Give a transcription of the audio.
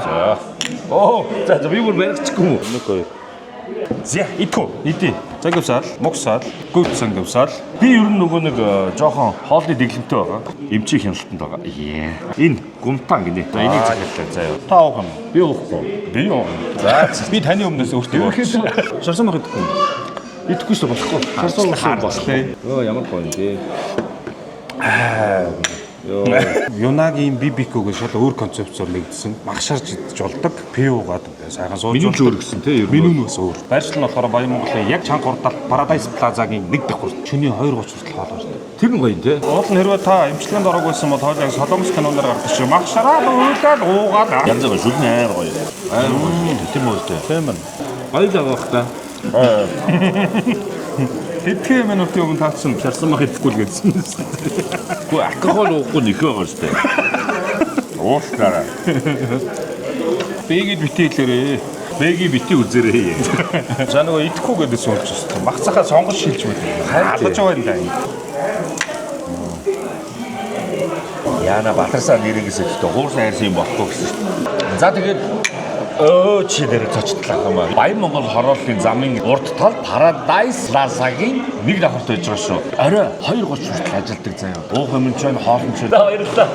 За. Оо, за би бүр баригчихгүй юм. 1 2. За, идэх. Идэ. Загвсаал, муксаал, гүйтсэн гавсаал. Би ер нь нөгөө нэг жоохон хоолны дэглэмтэй байгаа. Эмчийн хяналтанд байгаа. Энэ гумтан гинэ. За энийг захиаллаа заяа. Та уух юм. Би уухгүй. Би уух. За, би таны өмнөөс өөртөө. Шарсан мах идэхгүй. Идэхгүй шүү болохгүй. Шарсан мах болохгүй. Өө ямар гоё юм бэ? Юнагийн бибикүүгээ шал өөр концепцоор нэгдсэн. Магшаарч идэж болдог. Пиугаад сайхан сууж. Меню ч өөр гэсэн тий. Меню нь бас өөр. Байршил нь болохоор Баян Монголын яг чанга хурдаар Paradise Plaza-гийн 1/3. Чиний 2:30 хүртэл хоол байна. Тэр нь гоё тий. Уул нь хэрвээ та эмчилгээнд ороогүй байсан бол хоол яг солонгос киноноор гардаг шиг магшаараа уугаад уугаад. Янз бүр шүлэн айр гоё. Айр гоё. Тийм үү тий. Тийм ээ. Хоёул авах та. Хэдхэн минут юм таацсан шарсан мах идэхгүй л гэсэн. Гэхдээ алкогол уухгүй нөх байгаа шүү дээ. Уушлаараа. Бэгийг битээ хэлээрээ. Бэгийг битээ үзээрээ. За нөгөө идэхгүй гэдэг суулж байна. Мах цахаа сонгож шилж байна. Алгаж байгаа юм даа. Яна Батарсан нэрээс ихтэй хуурсан хайрсан юм болохгүй гэсэн шүү. За тэгээд чи дээр цочтлаа хамаа. Баян Монгол хорооллын замын урд талд Paradise Plaza-гийн 1 давхарт байж байгаа шүү. Орой 2:30 хүртэл ажилладаг заяа. Уух юм чинь хоол нь ч. За баярлалаа.